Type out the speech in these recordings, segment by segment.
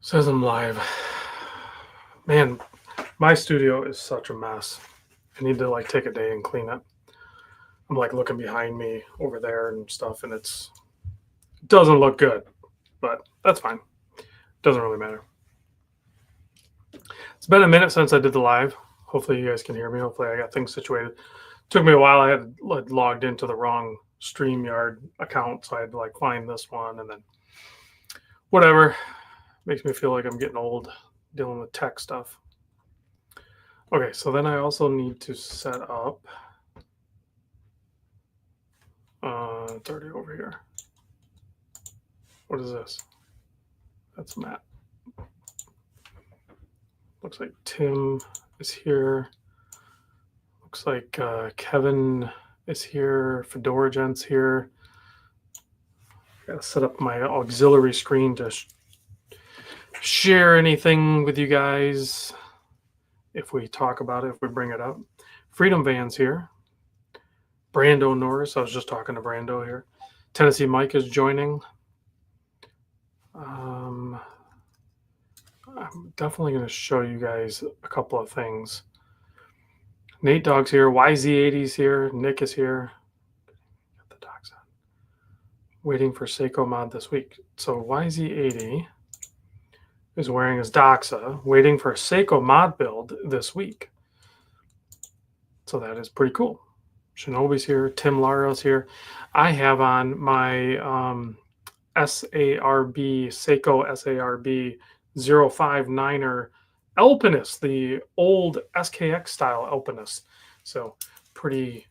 Says I'm live. Man, my studio is such a mess. I need to take a day and clean it. I'm looking behind me over there and stuff, and it doesn't look good, but that's fine. Doesn't really matter. It's been a minute since I did the live. Hopefully you guys can hear me. Hopefully I got things situated. Took me a while. I had logged into the wrong StreamYard account, so I had to find this one, and then whatever. Makes me feel like I'm getting old dealing with tech stuff. Okay, so then I also need to set up. It's already over here. What is this? That's Matt. Looks like Tim is here. Looks like Kevin is here. Fedora Gent's here. Gotta set up my auxiliary screen to share anything with you guys. If we talk about it, if we bring it up. Freedom Van's here. Brando Norris. I was just talking to Brando here. Tennessee Mike is joining. I'm definitely going to show you guys a couple of things. Nate Dogg's here. YZ80's here. Nick is here. Get the dogs on. Waiting for Seiko mod this week. So YZ80 is wearing his Doxa, waiting for a Seiko mod build this week. So that is pretty cool. Shinobi's here. Tim Lara's here. I have on my SARB, Seiko SARB 059er Alpinist, the old SKX style Alpinist. So pretty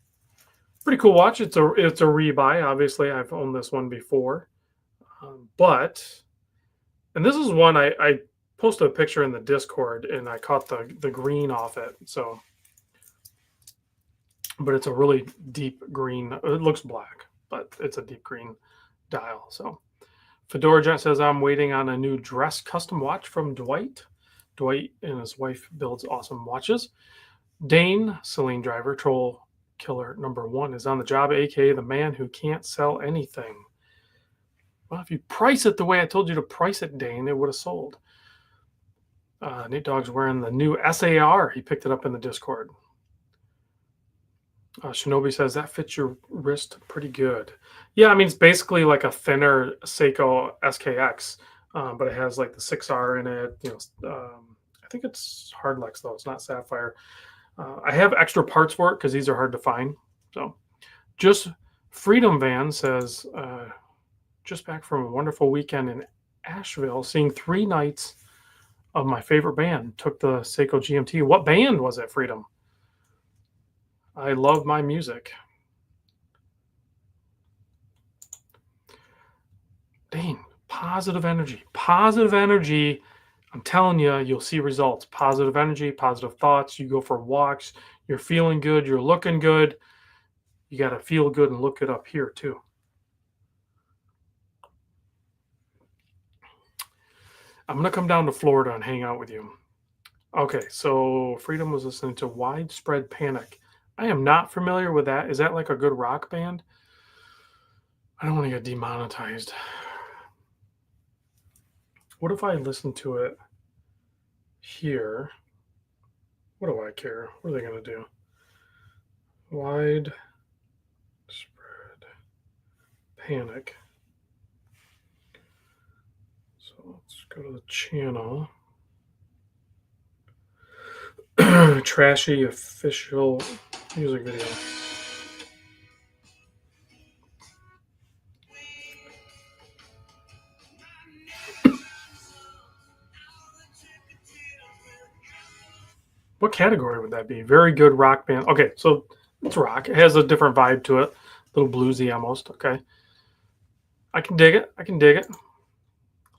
cool watch. It's a rebuy. Obviously, I've owned this one before, and this is one I posted a picture in the Discord, and I caught the green off it. So, but it's a really deep green. It looks black, but it's a deep green dial. So, Fedora Gent says I'm waiting on a new dress custom watch from Dwight. Dwight and his wife builds awesome watches. Dane, Celine Driver, Troll Killer #1 is on the job, aka the man who can't sell anything. Well, if you price it the way I told you to price it, Dane, it would have sold. Nate Dogg's wearing the new SAR. He picked it up in the Discord. Shinobi says that fits your wrist pretty good. Yeah, I mean, it's basically like a thinner Seiko SKX, but it has the 6R in it. I think it's Hardlex though. It's not Sapphire. I have extra parts for it because these are hard to find. So, just Freedom Van says, just back from a wonderful weekend in Asheville, seeing 3 nights of my favorite band. Took the Seiko GMT. What band was it, Freedom? I love my music. Dang, positive energy. Positive energy. I'm telling you, you'll see results. Positive energy, positive thoughts. You go for walks. You're feeling good. You're looking good. You got to feel good and look good up here too. I'm going to come down to Florida and hang out with you. Okay, so Freedom was listening to Widespread Panic. I am not familiar with that. Is that like a good rock band? I don't want to get demonetized. What if I listen to it here? What do I care? What are they going to do? Widespread Panic. So let's go to the channel. Trashy official music video. What category would that be? Very good rock band. Okay, so it's rock. It has a different vibe to it. A little bluesy almost. Okay. I can dig it.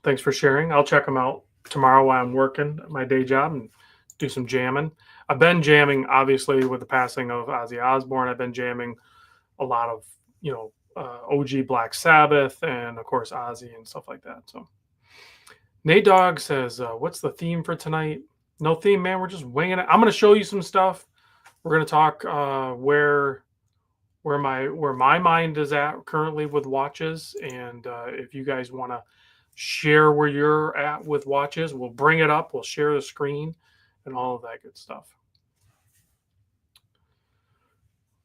Thanks for sharing. I'll check them out tomorrow while I'm working at my day job and do some jamming. I've been jamming, obviously, with the passing of Ozzy Osbourne. I've been jamming a lot of, OG Black Sabbath and, of course, Ozzy and stuff like that. So Nate Dogg says, what's the theme for tonight? No theme, man. We're just winging it. I'm going to show you some stuff. We're going to talk where my mind is at currently with watches, and if you guys want to share where you're at with watches. We'll bring it up. We'll share the screen and all of that good stuff.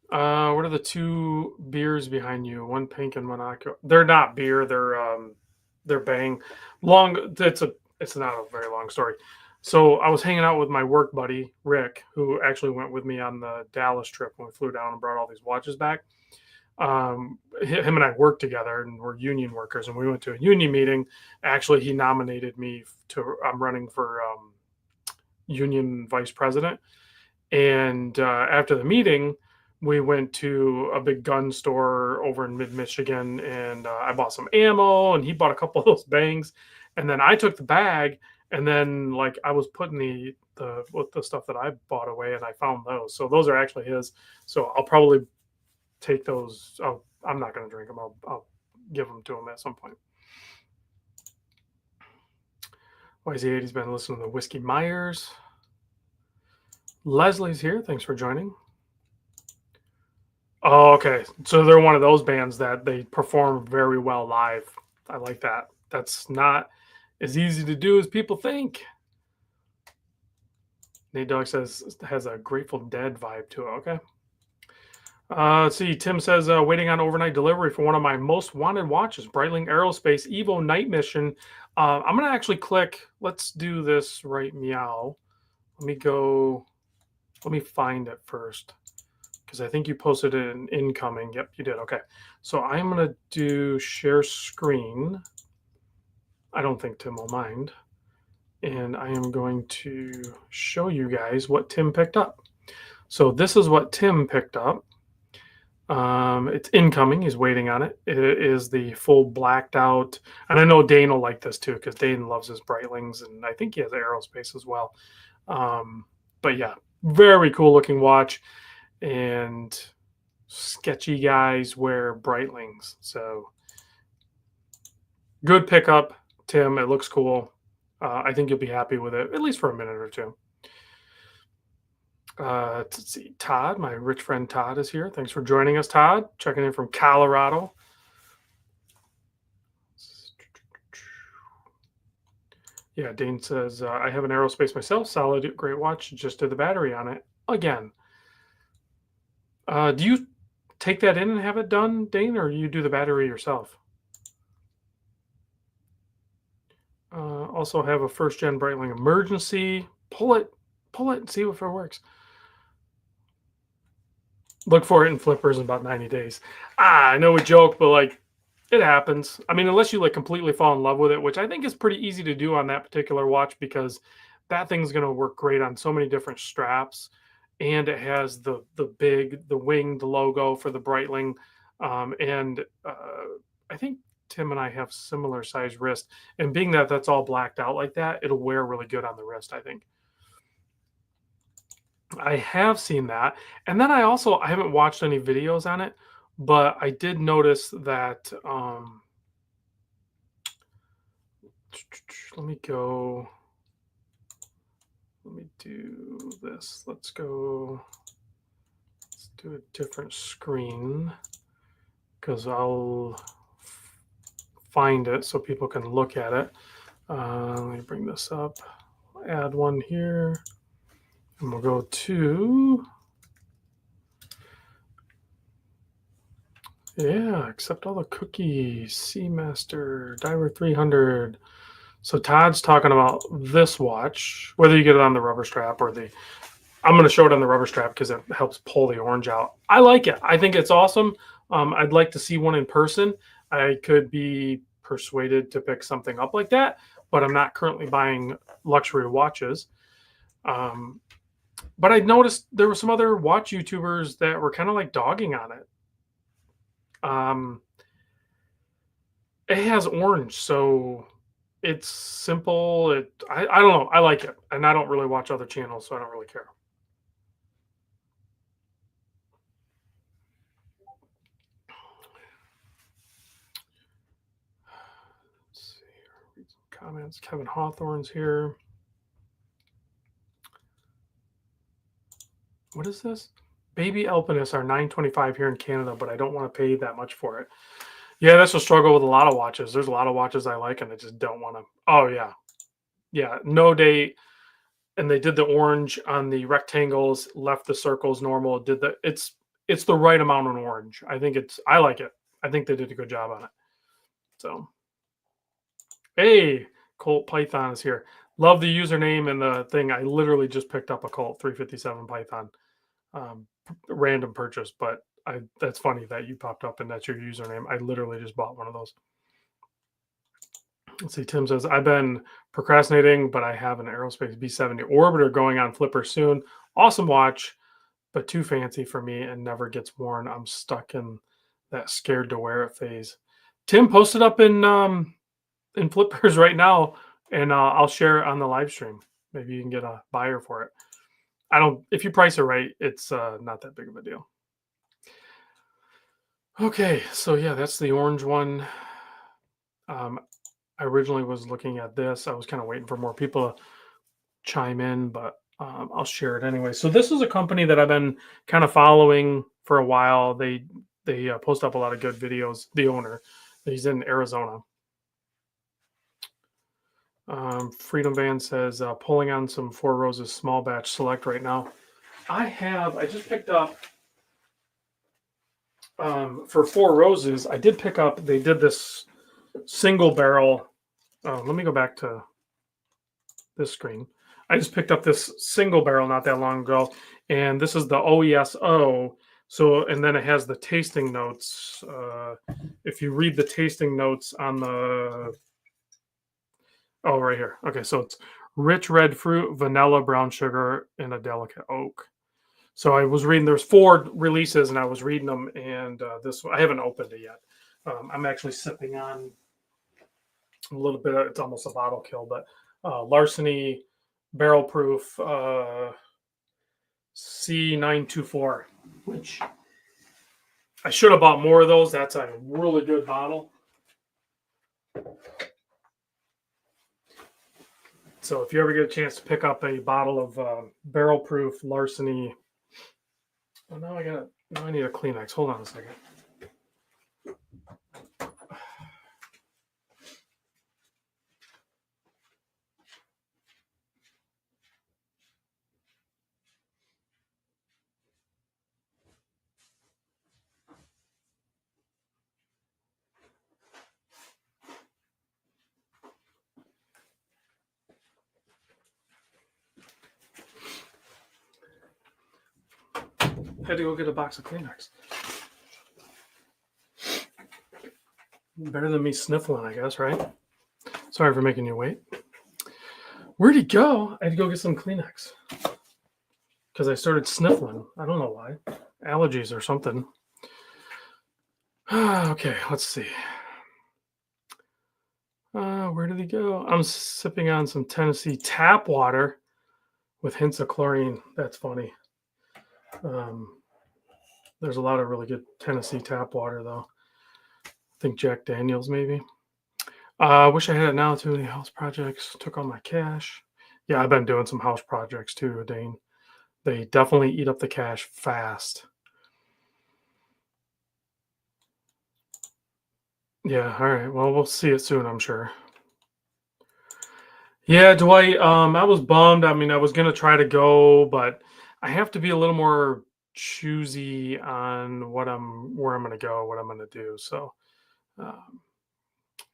What are the two beers behind you? One pink and one aqua. They're not beer. They're Bang. Long. It's not a very long story. So I was hanging out with my work buddy Rick, who actually went with me on the Dallas trip when we flew down and brought all these watches back. Him and I worked together, and we're union workers, and we went to a union meeting. Actually, he nominated me to. I'm running for union vice president, and after the meeting, we went to a big gun store over in mid Michigan, and I bought some ammo, and he bought a couple of those bangs, and then I took the bag, and then like I was putting the stuff that I bought away, and I found those. So those are actually his. So I'll probably take those. I'm not going to drink them. I'll give them to him at some point. YZ80's been listening to Whiskey Myers. Leslie's here. Thanks for joining. Oh, okay. So they're one of those bands that they perform very well live. I like that. That's not as easy to do as people think. Nate Dogg says has a Grateful Dead vibe to it. Okay. Let's see. Tim says waiting on overnight delivery for one of my most wanted watches, Breitling Aerospace Evo Night Mission. I'm gonna actually click. Let's do this right meow. Let me go. Let me find it first, because I think you posted it in incoming. Yep, you did. Okay. So I'm going to do share screen. I don't think Tim will mind. And I am going to show you guys what Tim picked up. So this is what Tim picked up. It's incoming. He's waiting on it. It is the full blacked out. And I know Dane will like this too, because Dane loves his Breitlings, and I think he has aerospace as well. But yeah, very cool looking watch. And sketchy guys wear Breitlings. So good pickup, Tim. It looks cool. I think you'll be happy with it, at least for a minute or two. Let's see. Todd, my rich friend Todd is here. Thanks for joining us, Todd. Checking in from Colorado. Yeah, Dane says, I have an aerospace myself. Solid, great watch. Just did the battery on it again. Do you take that in and have it done, Dane, or you do the battery yourself? Also have a first-gen Breitling emergency. Pull it, and see if it works. Look for it in flippers in about 90 days. I know we joke, but like it happens. I mean, unless you like completely fall in love with it, which I think is pretty easy to do on that particular watch, because that thing's going to work great on so many different straps, and it has the wing, the logo for the Breitling, and I think Tim and I have similar size wrist, and being that that's all blacked out like that, it'll wear really good on the wrist, I think. I have seen that. And then I haven't watched any videos on it, but I did notice that let me go. Let me do this. Let's do a different screen, because I'll find it so people can look at it. Let me bring this up. Add one here. And we'll go to, yeah, accept all the cookies, Seamaster, Diver 300. So Todd's talking about this watch, whether you get it on the rubber strap or I'm going to show it on the rubber strap because it helps pull the orange out. I like it. I think it's awesome. I'd like to see one in person. I could be persuaded to pick something up like that, but I'm not currently buying luxury watches. But I noticed there were some other watch YouTubers that were kind of like dogging on it. It has orange, so it's simple. I don't know. I like it, and I don't really watch other channels, so I don't really care. Let's see here. Read some comments. Kevin Hawthorne's here. What is this? Baby Alpinus are $9.25 here in Canada, but I don't want to pay that much for it. Yeah, that's a struggle with a lot of watches. There's a lot of watches I like, and I just don't want to. Oh yeah, yeah. No date, and they did the orange on the rectangles, left the circles normal. Did the it's the right amount of orange. I think I like it. I think they did a good job on it. So hey, Colt Python is here. Love the username and the thing. I literally just picked up a Colt 357 Python, random purchase, but I that's funny that you popped up and that's your username. I literally just bought one of those. Let's see. Tim says I've been procrastinating, but I have an Aerospace B70 Orbiter going on flipper soon. Awesome watch, but too fancy for me and never gets worn. I'm stuck in that scared to wear it phase. Tim, post it up in flippers right now, and I'll share it on the live stream. Maybe you can get a buyer for it. I don't. If you price it right, it's not that big of a deal. Okay, so yeah, that's the orange one. Um, I originally was looking at this. I was kind of waiting for more people to chime in, but I'll share it anyway. So this is a company that I've been kind of following for a while. They post up a lot of good videos. The owner, he's in Arizona. Freedom Van says pulling on some Four Roses small batch select right now. I just picked up for Four Roses. I did pick up. They did this single barrel. Let me go back to this screen. I just picked up this single barrel not that long ago, and this is the OESO. So, and then it has the tasting notes. If you read the tasting notes on the, oh, right here. Okay, so it's rich red fruit, vanilla, brown sugar, and a delicate oak. So I was reading. There's 4 releases, and I was reading them, and this I haven't opened it yet. I'm actually sipping on a little bit. It's almost a bottle kill, but Larceny barrel proof C924, which I should have bought more of those. That's a really good bottle. So if you ever get a chance to pick up a bottle of barrel proof Larceny, oh, now I need a Kleenex. Hold on a second. Had to go get a box of Kleenex. Better than me sniffling, I guess, right? Sorry for making you wait. Where'd he go? I had to go get some Kleenex because I started sniffling. I don't know why. Allergies or something. Okay, let's see. Where did he go? I'm sipping on some Tennessee tap water with hints of chlorine. That's funny. There's a lot of really good Tennessee tap water, though. I think Jack Daniels, maybe. I wish I had it now, too many house projects. Took all my cash. Yeah, I've been doing some house projects, too, Dane. They definitely eat up the cash fast. Yeah, all right. Well, we'll see it soon, I'm sure. Yeah, Dwight, I was bummed. I mean, I was gonna try to go, but I have to be a little more choosy on where I'm gonna go, what I'm gonna do. So,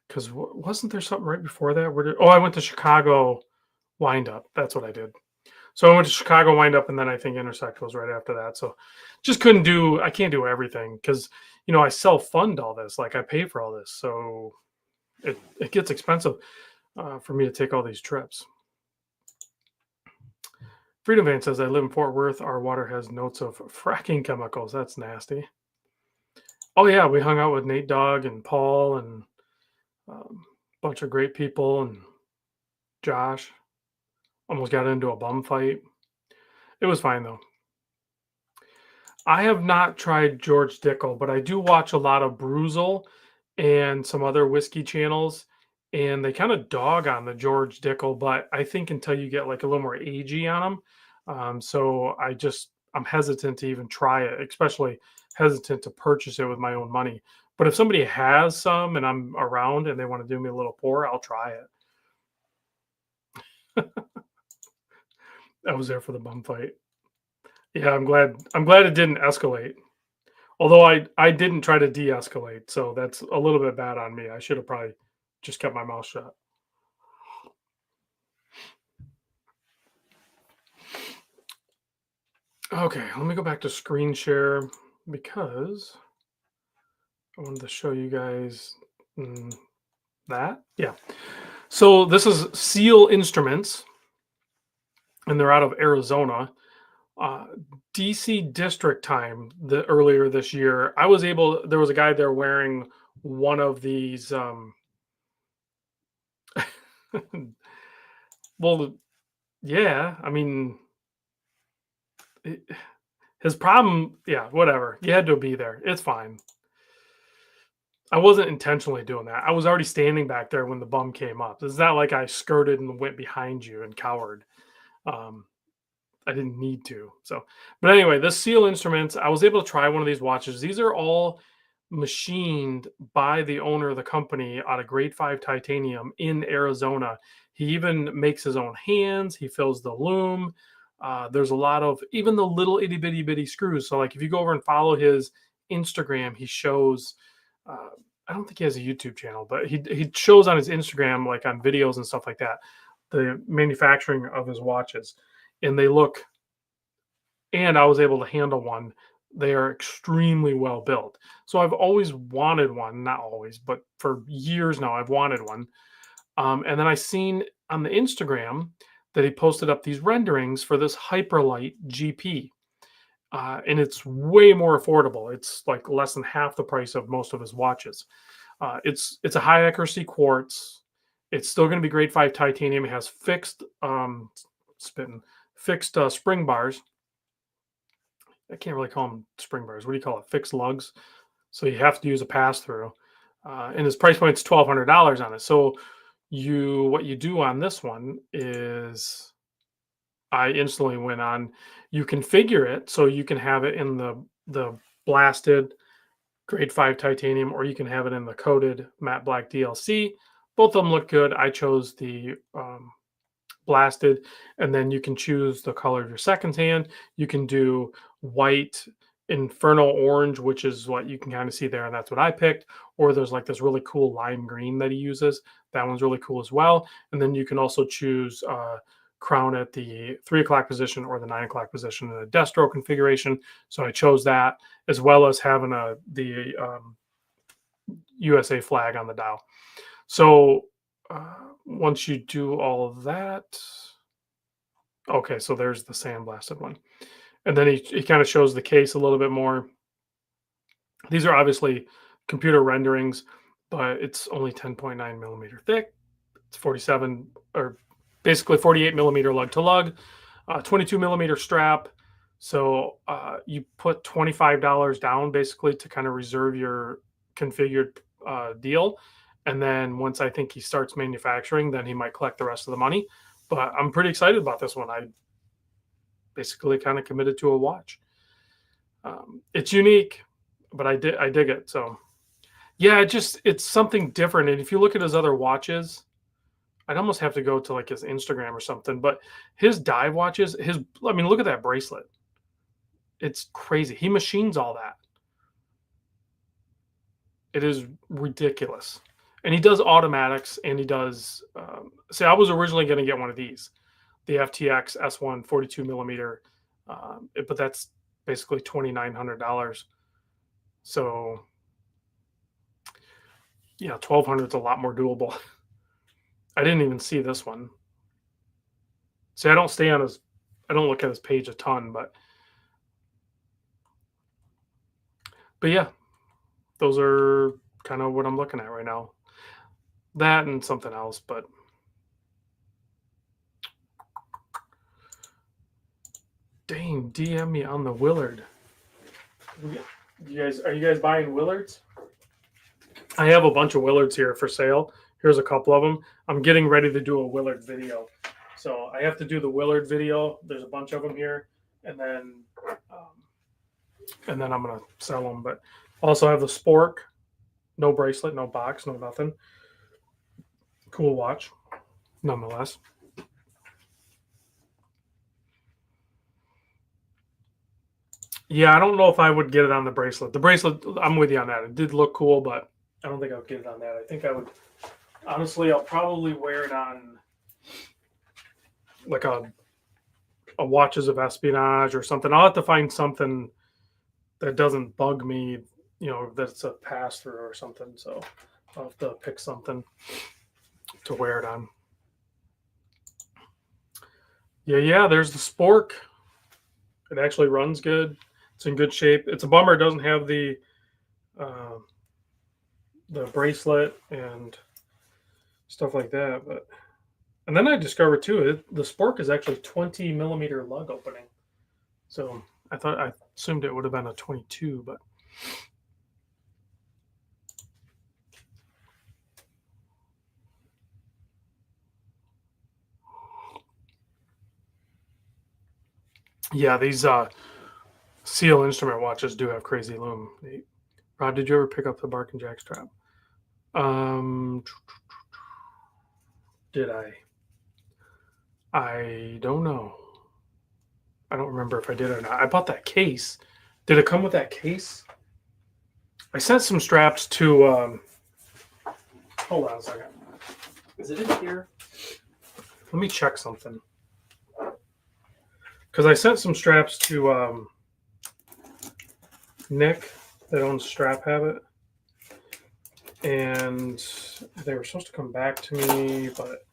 because wasn't there something right before that? I went to Chicago wind up. That's what I did. So I went to Chicago wind up, and then I think Intersect was right after that. So just couldn't do. I can't do everything because I self fund all this. Like I pay for all this, so it gets expensive for me to take all these trips. Freedom Van says, I live in Fort Worth. Our water has notes of fracking chemicals. That's nasty. Oh, yeah. We hung out with Nate Dogg and Paul and a bunch of great people and Josh. Almost got into a bum fight. It was fine, though. I have not tried George Dickel, but I do watch a lot of Bruzel and some other whiskey channels. And they kind of dog on the George Dickel, but I think until you get like a little more agey on them. So I'm hesitant to even try it, especially hesitant to purchase it with my own money. But if somebody has some and I'm around and they want to do me a little pour, I'll try it. I was there for the bum fight. Yeah, I'm glad it didn't escalate. Although I didn't try to de-escalate, so that's a little bit bad on me. I should have probably just kept my mouth shut. Okay, let me go back to screen share because I wanted to show you guys that. Yeah. So this is Seal Instruments, and they're out of Arizona. Uh, DC District time earlier this year, I was able. There was a guy there wearing one of these. Well, yeah. I mean, it, his problem. Yeah, whatever. You had to be there. It's fine. I wasn't intentionally doing that. I was already standing back there when the bum came up. It's not like I skirted and went behind you and cowered. Um, I didn't need to. So, but anyway, this Seal Instruments, I was able to try one of these watches. These are all machined by the owner of the company out of grade 5 titanium in Arizona. He even makes his own hands. He fills the loom. There's a lot of even the little itty bitty screws. So, like if you go over and follow his Instagram, he shows. Uh, I don't think he has a YouTube channel, but he shows on his Instagram, like on videos and stuff like that, the manufacturing of his watches, and they look. And I was able to handle one. They are extremely well built. So I've always wanted one, not always, but for years now I've wanted one. And then I seen on the Instagram that he posted up these renderings for this Hyperlight GP. And it's way more affordable. It's like less than half the price of most of his watches. It's a high accuracy quartz. It's still going to be grade 5 titanium. It has fixed spring bars. I can't really call them spring bars. What do you call it? Fixed lugs. So you have to use a pass through. And his price point's $1,200 on it. So what you do on this one is I instantly went on. You configure it so you can have it in the blasted grade 5 titanium, or you can have it in the coated matte black DLC. Both of them look good. I chose the blasted, and then you can choose the color of your second hand. You can do white, infernal orange, which is what you can kind of see there, and that's what I picked. Or there's like this really cool lime green that he uses. That one's really cool as well. And then you can also choose crown at the 3 o'clock position or the 9 o'clock position in a destro configuration. So I chose that, as well as having the USA flag on the dial. So once you do all of that, okay, so there's the sandblasted one. And then he kind of shows the case a little bit more. These are obviously computer renderings, but it's only 10.9 millimeter thick. It's 47 or basically 48 millimeter lug to lug, 22 millimeter strap. So you put $25 down basically to kind of reserve your configured deal. And then once I think he starts manufacturing, then he might collect the rest of the money. But I'm pretty excited about this one. I basically kind of committed to a watch. It's unique, but I dig it. So yeah, it's something different. And if you look at his other watches, I'd almost have to go to like his Instagram or something. But his dive watches, I mean, look at that bracelet. It's crazy. He machines all that. It is ridiculous. And he does automatics, and he does. See, I was originally going to get one of these, the FTX S1 42 millimeter, but that's basically $2,900. So yeah, 1,200 is a lot more doable. I didn't even see this one. See, I don't look at his page a ton, but yeah, those are kind of what I'm looking at right now. That and something else, but dang, DM me on the Willard. Are you guys buying Willards? I have a bunch of Willards here for sale. Here's a couple of them. I'm getting ready to do a Willard video. So I have to do the Willard video. There's a bunch of them here, and then I'm gonna sell them. But also have the Spork. No bracelet, no box, no nothing. Cool watch, nonetheless. Yeah, I don't know if I would get it on the bracelet. The bracelet, I'm with you on that. It did look cool, but I don't think I would get it on that. I think I would, honestly, I'll probably wear it on like a watches of espionage or something. I'll have to find something that doesn't bug me, that's a pass through or something. So I'll have to pick something to wear it on. Yeah, there's the spork. It actually runs good. It's in good shape. It's a bummer it doesn't have uh, the bracelet and stuff like that. And then I discovered too, the spork is actually 20 millimeter lug opening. So I assumed it would have been a 22, but yeah, these Seal instrument watches do have crazy lume. Rod, did you ever pick up the Bark and Jack strap? Did I? I don't know. I don't remember if I did or not. I bought that case. Did it come with that case? I sent some straps to. Hold on a second. Is it in here? Let me check something. Because I sent some straps to Nick that owns Strap Habit. And they were supposed to come back to me, but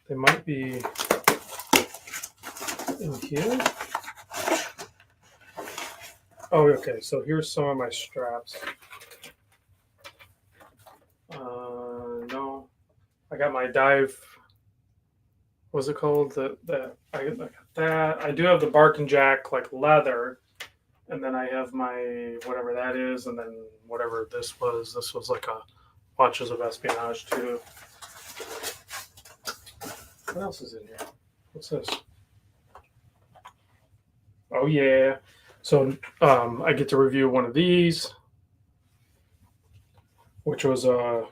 they might be in here. Oh, okay. So here's some of my straps. No, I got my dive. What's it called? I got that. I do have the Bark and Jack like leather, and then I have my whatever that is, and then whatever this was. This was like a Watches of Espionage too. What else is in here? What's this? Oh yeah. So I get to review one of these, which was a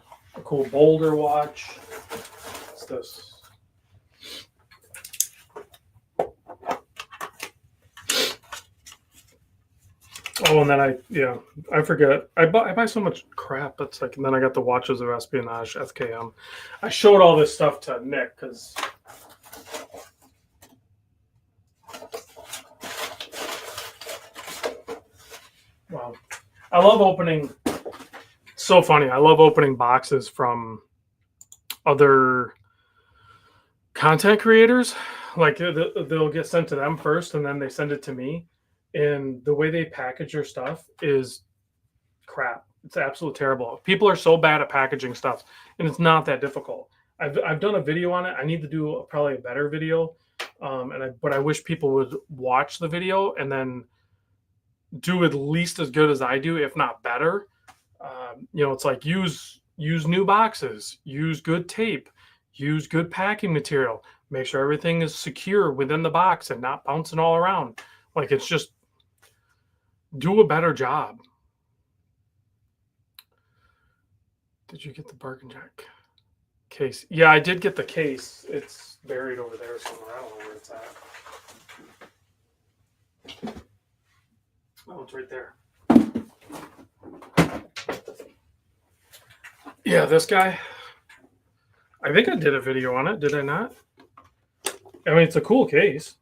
cool Boulder watch. What's this? Oh, and then I forget. I buy so much crap. It's like, and then I got the Watches of Espionage FKM. I showed all this stuff to Nick because wow, I love opening. So funny. I love opening boxes from other content creators. Like they'll get sent to them first, and then they send it to me. And the way they package your stuff is crap. It's absolutely terrible. People are so bad at packaging stuff, and it's not that difficult. I've done a video on it. I need to do probably a better video, but I wish people would watch the video and then do at least as good as I do, if not better. It's like use new boxes, use good tape, use good packing material. Make sure everything is secure within the box and not bouncing all around. Like it's just do a better job. Did you get the Bark and Jack case? Yeah, I did get the case. It's buried over there somewhere. I don't know where it's at. Oh, it's right there. Yeah, this guy. I think I did a video on it. Did I not? I mean, it's a cool case.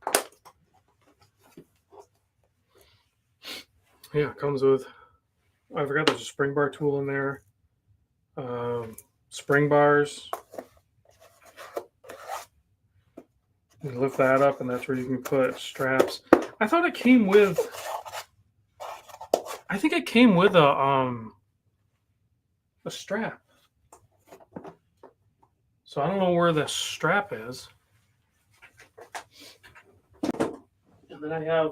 Yeah, it comes with. I forgot there's a spring bar tool in there. Spring bars. You lift that up, and that's where you can put straps. I thought it came with. I think it came with a strap. So I don't know where the strap is. And then I have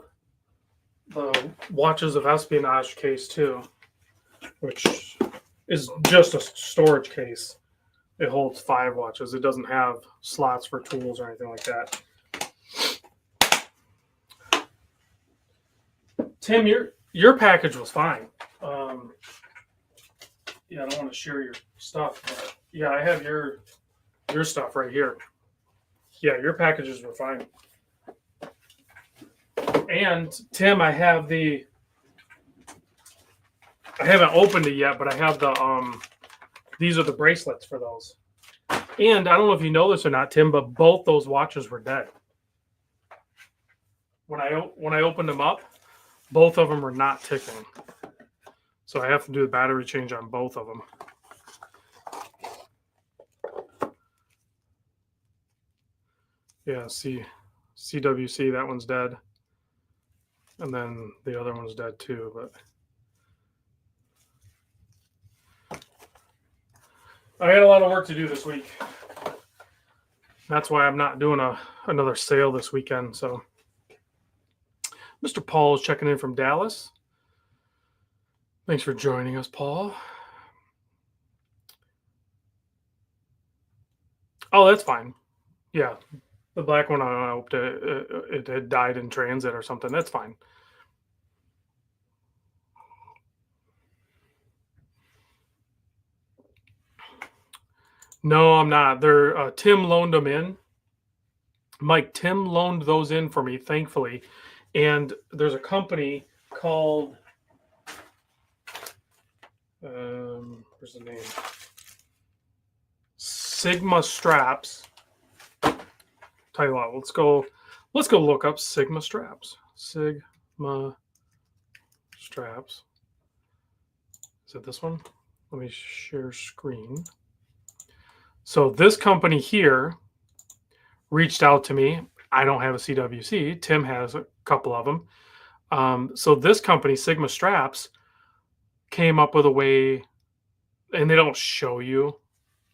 the Watches of Espionage case too, which is just a storage case. It holds 5 watches. It doesn't have slots for tools or anything like that. Tim, your package was fine. Yeah, I don't want to share your stuff, but yeah, I have your stuff right here. Yeah, your packages were fine. And Tim, I haven't opened it yet, but I have these are the bracelets for those. And I don't know if you know this or not, Tim, but both those watches were dead. When I opened them up, both of them were not ticking. So I have to do the battery change on both of them. Yeah, CWC, that one's dead. And then the other one's dead too, but I had a lot of work to do this week. That's why I'm not doing another sale this weekend. So Mr. Paul is checking in from Dallas. Thanks for joining us, Paul. Oh, that's fine. Yeah, the black one, I hoped it had died in transit or something. That's fine. No, I'm not. They're Tim loaned them in. Mike, Tim loaned those in for me, thankfully. And there's a company called where's the name? Sigma Straps. Tell you what, let's go look up Sigma Straps. Sigma Straps. Is it this one? Let me share screen. So this company here reached out to me. I don't have a CWC. Tim has a couple of them. So this company, Sigma Straps, came up with a way, and they don't show you.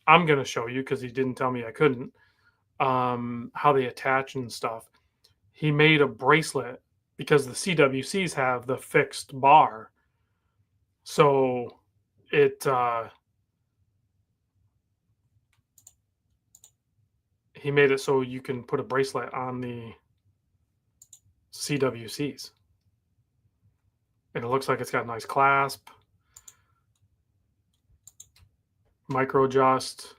I'm going to show you because he didn't tell me I couldn't. How they attach and stuff. He made a bracelet because the CWCs have the fixed bar. So it he made it so you can put a bracelet on the CWCs. And it looks like it's got a nice clasp, micro adjust.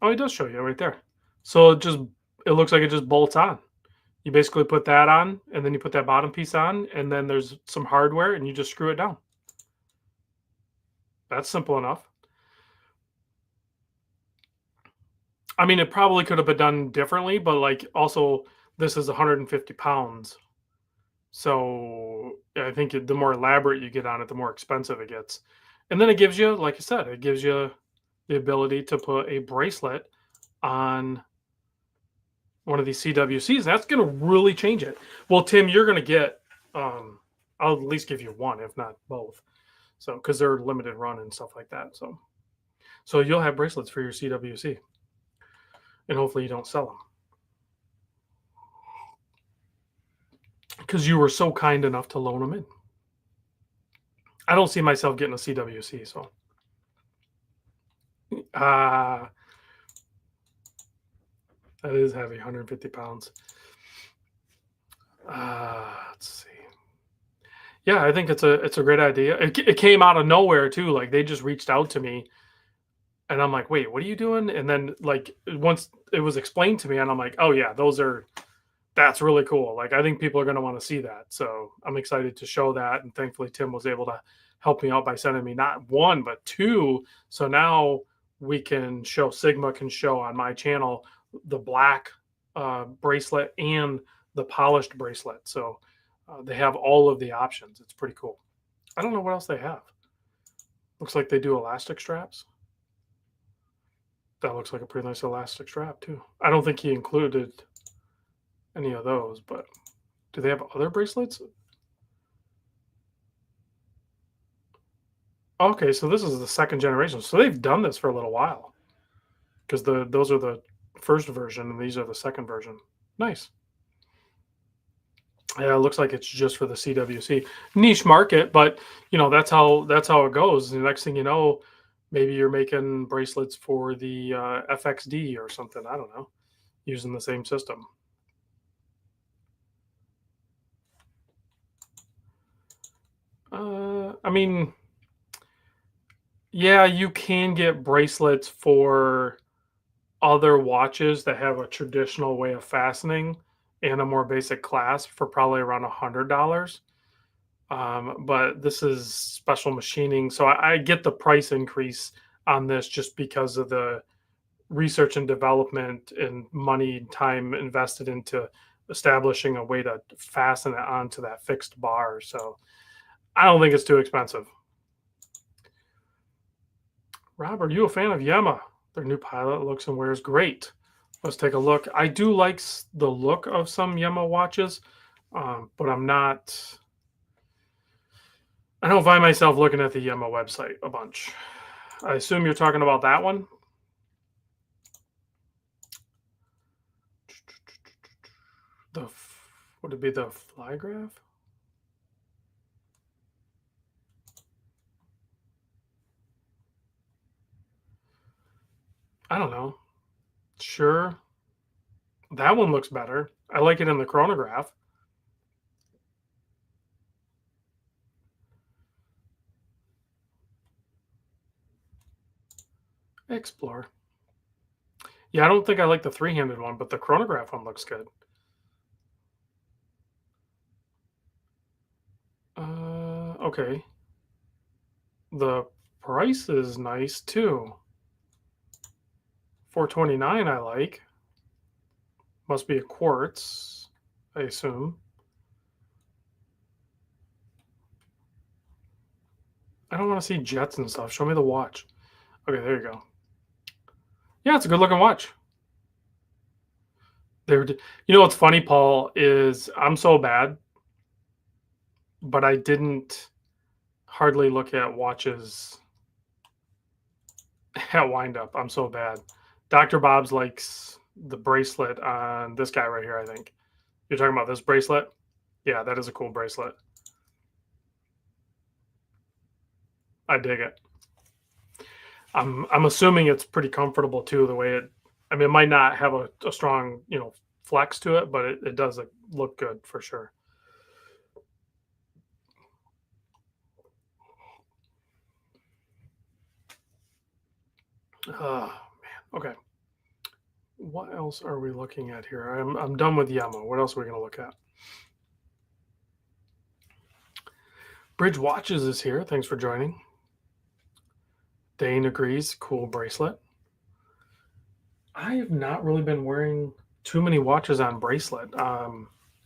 Oh, it does show you right there. So it looks like it just bolts on. You basically put that on, and then you put that bottom piece on, and then there's some hardware, and you just screw it down. That's simple enough. I mean, it probably could have been done differently, but like also this is 150 pounds. So I think the more elaborate you get on it, the more expensive it gets. And then it gives you, like I said, it gives you the ability to put a bracelet on one of these CWCs. That's going to really change it. Well, Tim, you're going to get, I'll at least give you one, if not both. So, because they're limited run and stuff like that. So you'll have bracelets for your CWC, and hopefully you don't sell them. Because you were so kind enough to loan them in. I don't see myself getting a CWC, so. That is heavy, 150 pounds. Let's see. Yeah, I think it's a great idea. It came out of nowhere too. Like they just reached out to me, and I'm like, wait, what are you doing? And then like once it was explained to me, and I'm like, oh yeah, that's really cool. Like I think people are going to want to see that. So I'm excited to show that. And thankfully Tim was able to help me out by sending me not one, but two. So now Sigma can show on my channel the black bracelet and the polished bracelet. So they have all of the options. It's pretty cool. I don't know what else they have. Looks like they do elastic straps. That looks like a pretty nice elastic strap too. I don't think he included any of those, but do they have other bracelets? Okay, so this is the second generation. So they've done this for a little while because those are the first version and these are the second version. Nice. Yeah, it looks like it's just for the CWC niche market, but that's how it goes. The next thing you know, maybe you're making bracelets for the FXD or something. I don't know, using the same system. I mean, Yeah, you can get bracelets for other watches that have a traditional way of fastening and a more basic clasp for probably around $100. But this is special machining, so I get the price increase on this just because of the research and development and money and time invested into establishing a way to fasten it onto that fixed bar. So I don't think it's too expensive. Rob, are you a fan of Yema? Their new pilot looks and wears great. Let's take a look. I do like the look of some Yema watches, but I'm not. I don't find myself looking at the Yema website a bunch. I assume you're talking about that one. The would it be the Flygraph? I don't know. Sure, that one looks better. I like it in the chronograph. Explore. Yeah, I don't think I like the three-handed one, but the chronograph one looks good. Okay. The price is nice too. 429 I like. Must be a quartz, I assume. I don't want to see jets and stuff. Show me the watch. Okay, there you go. Yeah, it's a good looking watch. There, you know what's funny, Paul, is I'm so bad, but I didn't hardly look at watches at wind up. I'm so bad. Dr. Bob's likes the bracelet on this guy right here, I think. You're talking about this bracelet? Yeah, that is a cool bracelet. I dig it. I'm assuming it's pretty comfortable too, the way it I mean it might not have a strong, flex to it, but it does look good for sure. Oh man. Okay. What else are we looking at here? I'm done with Yama. What else are we gonna look at? Bridge Watches is here. Thanks for joining. Dane agrees. Cool bracelet. I have not really been wearing too many watches on bracelet.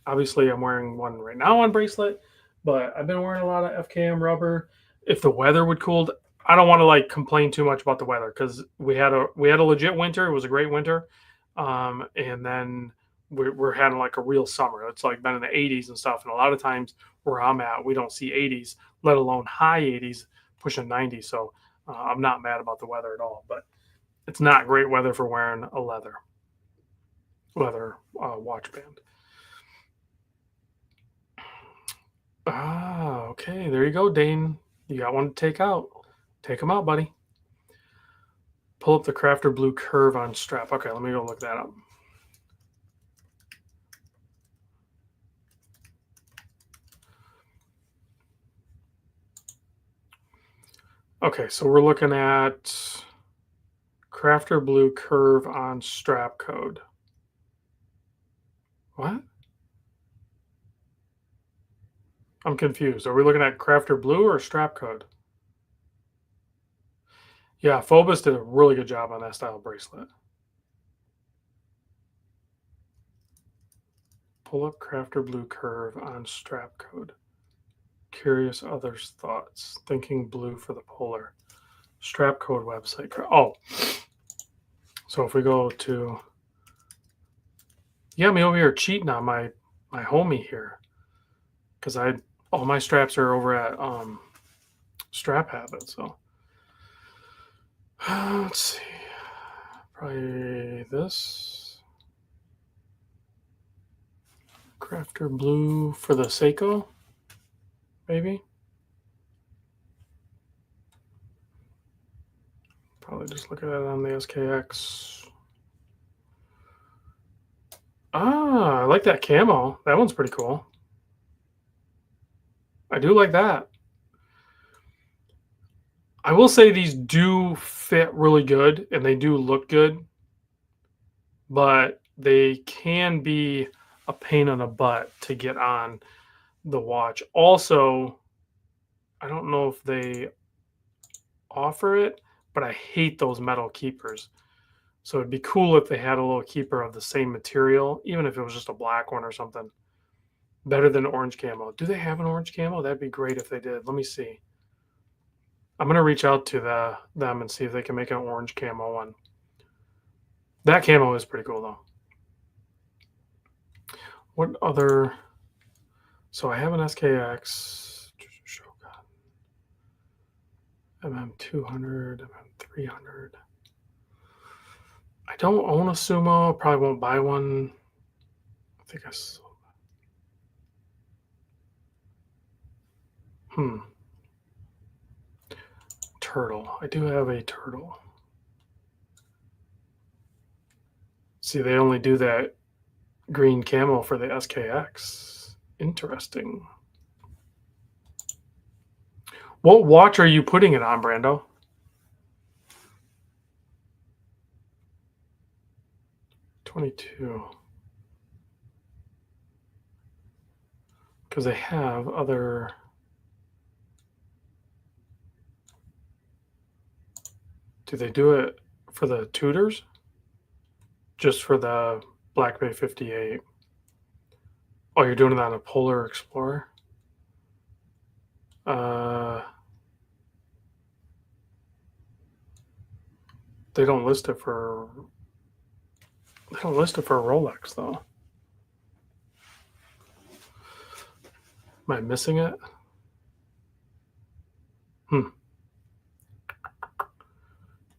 Obviously, I'm wearing one right now on bracelet, but I've been wearing a lot of FKM rubber. If the weather would cool, I don't want to like complain too much about the weather because we had a legit winter. It was a great winter, and then we're having like a real summer. It's like been in the 80s and stuff. And a lot of times where I'm at, we don't see 80s, let alone high 80s, pushing 90. So I'm not mad about the weather at all, but it's not great weather for wearing a leather watch band. Ah, okay. There you go, Dane. You got one to take out. Take them out, buddy. Pull up the Crafter Blue Curve on strap. Okay, let me go look that up. Okay, so we're looking at Crafter Blue Curve on strap code. What? I'm confused. Are we looking at Crafter Blue or strap code? Yeah, Phobos did a really good job on that style bracelet. Pull up Crafter Blue Curve on strap code. Curious others' thoughts. Thinking blue for the polar. Strap code website. Oh, so if we go to, you got me over here cheating on my homie here, because all my straps are over at Strap Habit. So let's see, probably this Crafter Blue for the Seiko, maybe. Probably just look at it on the SKX. Ah, I like that camo. That one's pretty cool. I do like that. I will say these do fit really good and they do look good, but they can be a pain in the butt to get on the watch. Also, I don't know if they offer it, but I hate those metal keepers. So it'd be cool if they had a little keeper of the same material, even if it was just a black one or something. Better than orange camo. Do they have an orange camo? That'd be great if they did. Let me see. I'm gonna reach out to them and see if they can make an orange camo one. That camo is pretty cool though. What other? So I have an SKX, MM200, MM300. I don't own a Sumo. Probably won't buy one. I think I sold. Turtle. I do have a turtle. See, they only do that green camo for the SKX. Interesting. What watch are you putting it on, Brando? $22. Because they have other. Do they do it for the Tudors? Just for the Black Bay 58. Oh, you're doing it on a Polar Explorer? They don't list it for. They don't list it for a Rolex though. Am I missing it?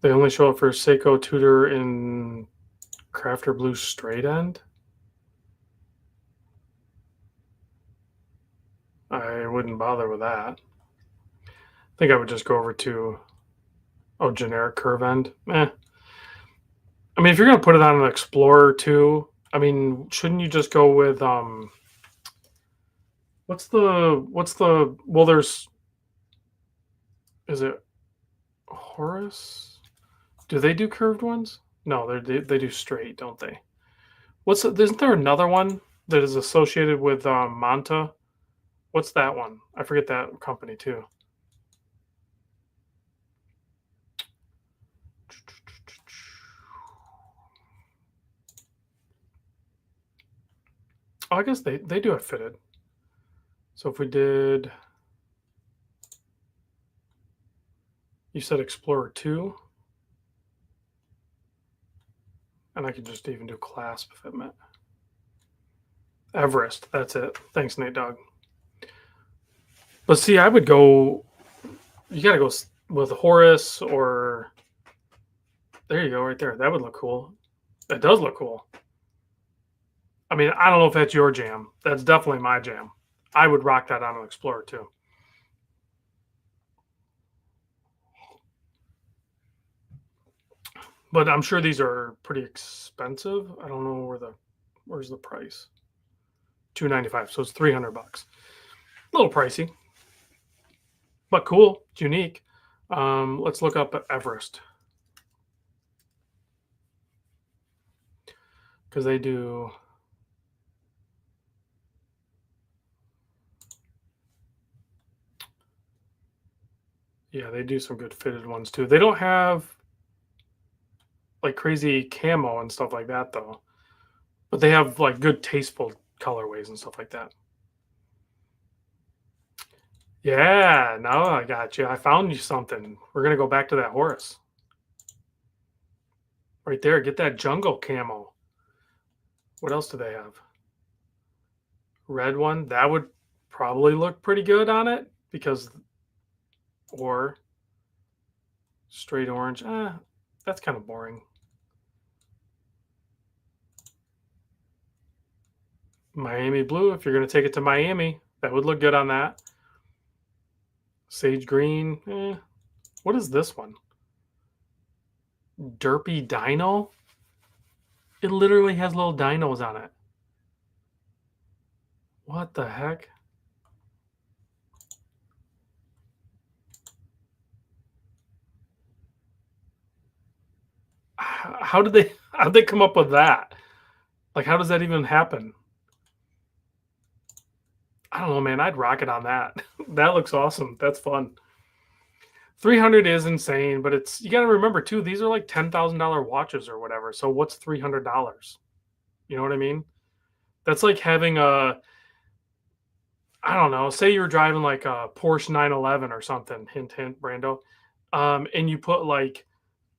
They only show it for Seiko Tudor in Crafter Blue straight end. I wouldn't bother with that. I think I would just go over to generic curve end. I mean, if you're gonna put it on an Explorer too, I mean, shouldn't you just go with what's the well? There's is it Horus? Do they do curved ones? No, they do straight, don't they? Isn't there another one that is associated with Manta? What's that one? I forget that company too. Oh, I guess they do have fitted. So if we did, you said Explorer 2, and I could just even do clasp if it meant. Everest, that's it. Thanks, Nate Dogg. But see, I would go, you got to go with Horus or, there you go, right there. That would look cool. That does look cool. I mean, I don't know if that's your jam. That's definitely my jam. I would rock that on an Explorer too. But I'm sure these are pretty expensive. I don't know where's the price. $295, so it's $300. A little pricey, but cool. It's unique. Let's look up Everest because they do. Yeah, they do some good fitted ones too. They don't have like crazy camo and stuff like that though, but they have like good tasteful colorways and stuff like that. Yeah, no, I got you. I found you something. We're gonna go back to that Horus. Right there, get that jungle camo. What else do they have? Red one. That would probably look pretty good on it because, or straight orange. That's kind of boring. Miami blue. If you're gonna take it to Miami, that would look good on that. Sage green. What is this one? Derpy Dino? It literally has little dinos on it. What the heck? How did they come up with that? Like, how does that even happen? I don't know, man. I'd rock it on that. That looks awesome. That's fun. 300 is insane, but it's you got to remember too. These are like $10,000 watches or whatever. So what's $300? You know what I mean? That's like having a I don't know. Say you're driving like a Porsche 911 or something. Hint, hint, Brando. And you put like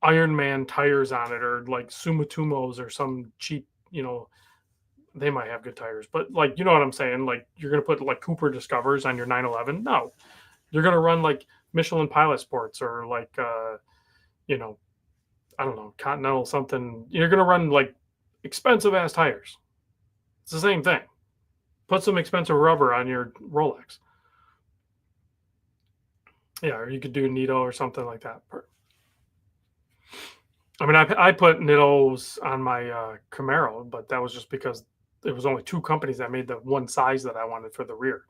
Iron Man tires on it, or like Sumatumos or some cheap, they might have good tires, but like, you know what I'm saying? Like, you're going to put like Cooper Discovers on your 911. No, you're going to run like Michelin Pilot Sports or like, you know, I don't know, Continental something. You're going to run like expensive ass tires. It's the same thing. Put some expensive rubber on your Rolex. Yeah, or you could do Nitto or something like that. I mean, I put Nittos on my Camaro, but that was just because there was only two companies that made the one size that I wanted for the rear.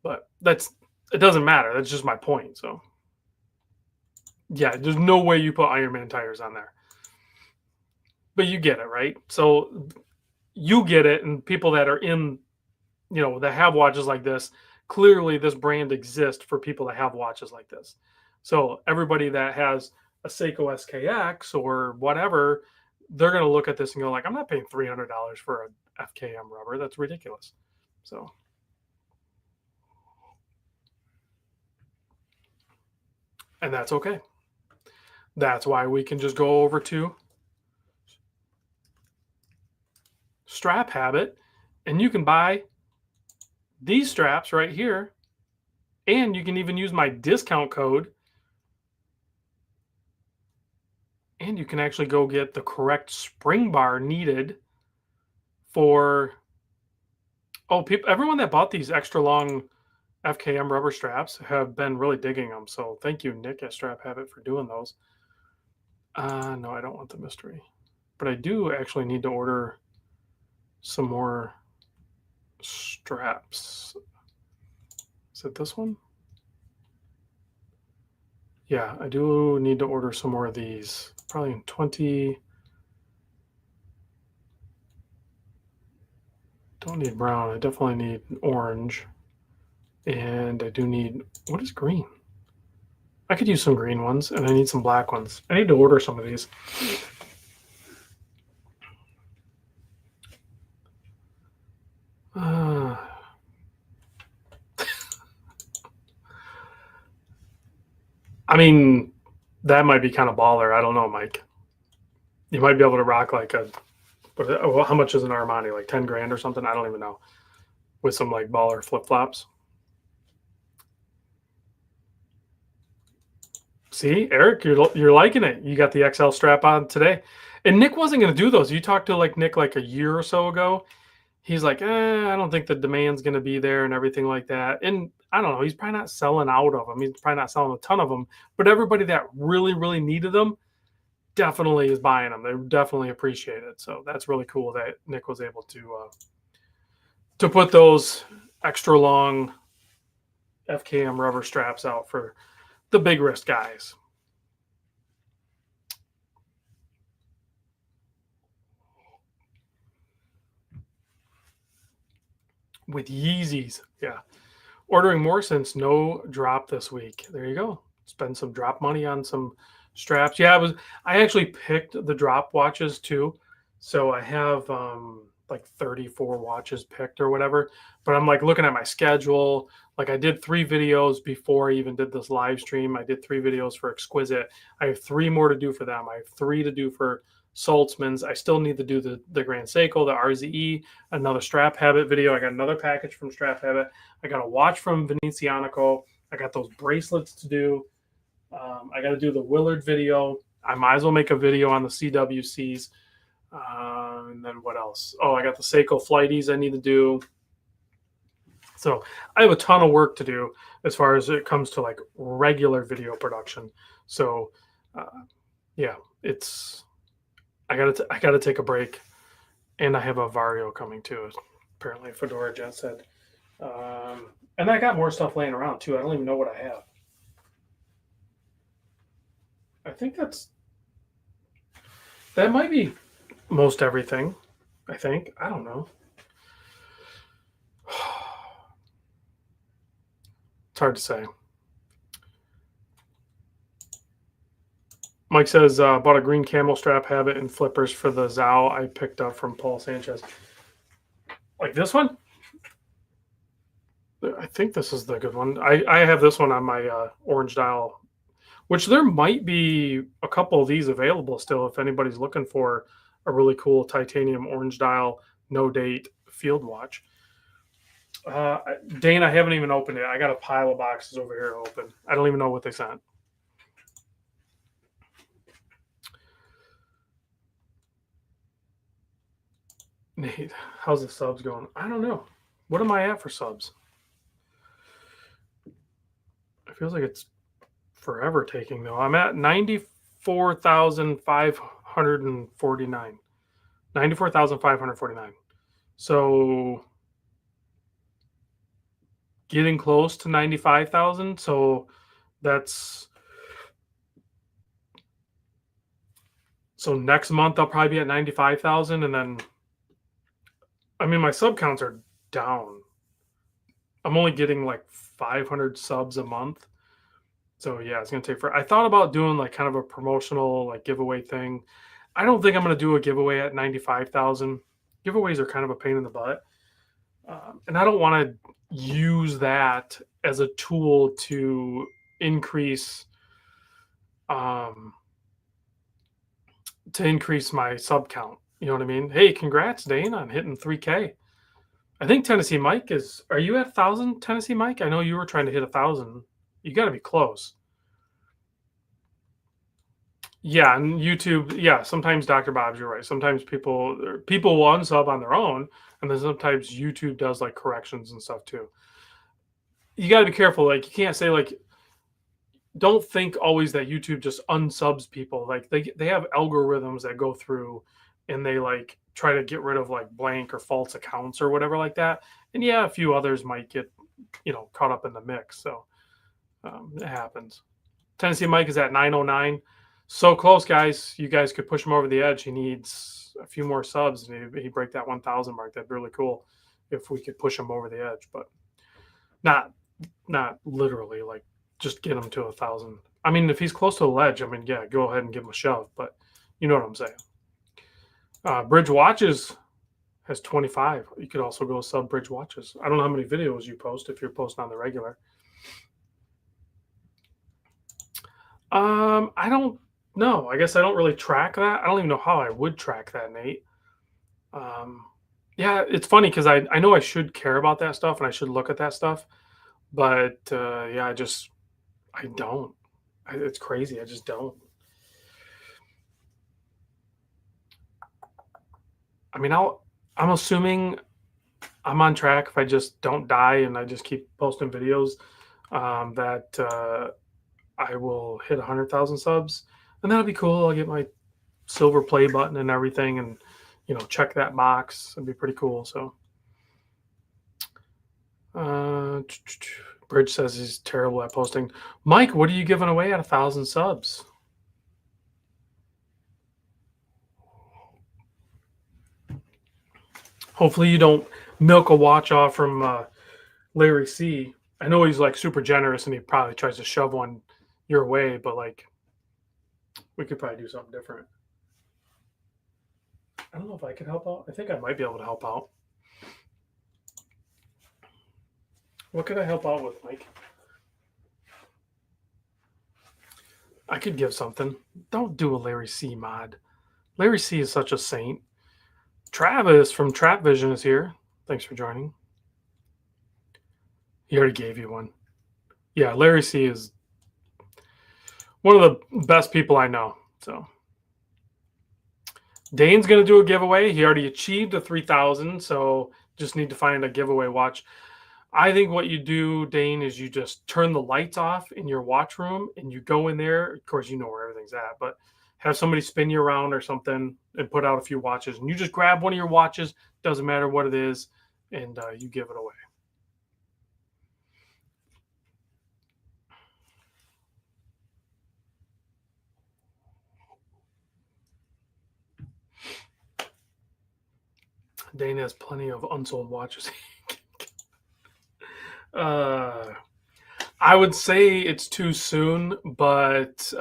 But it doesn't matter. That's just my point. So yeah, there's no way you put Iron Man tires on there. But you get it, right? So you get it, and people that are in, that have watches like this, clearly this brand exists for people that have watches like this. So everybody that has a Seiko SKX or whatever, they're going to look at this and go like, I'm not paying $300 for a FKM rubber. That's ridiculous. So, and that's okay. That's why we can just go over to Strap Habit, and you can buy these straps right here, and you can even use my discount code, and you can actually go get the correct spring bar needed for everyone that bought these extra long FKM rubber straps have been really digging them. So thank you, Nick at Strap Habit, for doing those. No, I don't want the mystery, but I do actually need to order some more straps. Is it this one? Yeah, I do need to order some more of these. Probably in 20. Don't need brown. I definitely need orange. And I do need, what is green? I could use some green ones, and I need some black ones. I need to order some of these. I mean, that might be kind of baller. I don't know, Mike. You might be able to rock like how much is an Armani? Like 10 grand or something? I don't even know. With some like baller flip flops. See, Eric, you're liking it. You got the XL strap on today. And Nick wasn't going to do those. You talked to like Nick like a year or so ago. He's like, I don't think the demand's going to be there and everything like that. And I don't know. He's probably not selling out of them. He's probably not selling a ton of them. But everybody that really, really needed them definitely is buying them. They definitely appreciate it. So that's really cool that Nick was able to put those extra long FKM rubber straps out for the big wrist guys. With Yeezys. Yeah. Ordering more since no drop this week. There you go. Spend some drop money on some straps. Yeah, I actually picked the drop watches too. So I have like 34 watches picked or whatever. But I'm like looking at my schedule. Like I did 3 videos before I even did this live stream. I did 3 videos for Exquisite. I have 3 more to do for them. I have 3 to do for Saltzman's. I still need to do the Grand Seiko, the RZE, another Strap Habit video. I got another package from Strap Habit. I got a watch from Venezianico. I got those bracelets to do. I got to do the Willard video. I might as well make a video on the CWCs. And then what else? Oh, I got the Seiko Flighties I need to do. So I have a ton of work to do as far as it comes to like regular video production. So yeah, I gotta take a break, and I have a Vario coming too. Apparently, Fedora Jet said, and I got more stuff laying around too. I don't even know what I have. I think that's That might be most everything, I think. I don't know. It's hard to say. Mike says, bought a green camel strap habit and flippers for the Zao I picked up from Paul Sanchez. Like this one? I think this is the good one. I have this one on my orange dial, which there might be a couple of these available still if anybody's looking for a really cool titanium orange dial, no date field watch. Dane, I haven't even opened it. I got a pile of boxes over here to open. I don't even know what they sent. Nate, how's the subs going? I don't know. What am I at for subs? It feels like it's forever taking though. I'm at 94,549. 94,549. So getting close to 95,000. So that's next month I'll probably be at 95,000, and then I mean my sub counts are down. I'm only getting like 500 subs a month. So yeah, it's gonna take for. I thought about doing like kind of a promotional like giveaway thing. I don't think I'm gonna do a giveaway at 95,000. Giveaways are kind of a pain in the butt, and I don't want to use that as a tool to increase um, my sub count. You know what I mean? Hey, congrats, Dane, on hitting 3K. I think Tennessee Mike is. Are you at 1,000, Tennessee Mike? I know you were trying to hit 1,000. You got to be close. Yeah, and YouTube. Yeah, sometimes Dr. Bob's. You're right. Sometimes people will unsub on their own, and then sometimes YouTube does like corrections and stuff too. You got to be careful. Like you can't say like don't think always that YouTube just unsubs people. Like they have algorithms that go through and they like try to get rid of like blank or false accounts or whatever like that. And yeah, a few others might get caught up in the mix. So it happens. Tennessee Mike is at 909. So close, guys. You guys could push him over the edge. He needs a few more subs and he break that 1,000 mark. That'd be really cool if we could push him over the edge, but not literally like just get him to 1,000. I mean, if he's close to the ledge, I mean, yeah, go ahead and give him a shove. But you know what I'm saying. Bridge Watches has 25. You could also go sub Bridge Watches. I don't know how many videos you post if you're posting on the regular. I don't know. I guess I don't really track that. I don't even know how I would track that, Nate. Yeah, it's funny because I know I should care about that stuff and I should look at that stuff, but yeah, I don't. It's crazy. I just don't. I mean, I'm assuming I'm on track if I just don't die and I just keep posting videos that I will hit 100,000 subs, and that'll be cool. I'll get my silver play button and everything, and check that box. It'd be pretty cool. So, Bridge says he's terrible at posting. Mike, what are you giving away at 1,000 subs? Hopefully, you don't milk a watch off from Larry C. I know he's like super generous and he probably tries to shove one your way, but like we could probably do something different. I don't know if I could help out. I think I might be able to help out. What could I help out with, Mike? I could give something. Don't do a Larry C mod. Larry C is such a saint. Travis from Trap Vision is here. Thanks for joining. He already gave you one. Yeah, Larry C is one of the best people I know. So Dane's going to do a giveaway. He already achieved a 3,000, so just need to find a giveaway watch. I think what you do, Dane, is you just turn the lights off in your watch room and you go in there. Of course, you know where everything's at, but have somebody spin you around or something and put out a few watches. And you just grab one of your watches, doesn't matter what it is, and you give it away. Dane has plenty of unsold watches. I would say it's too soon, but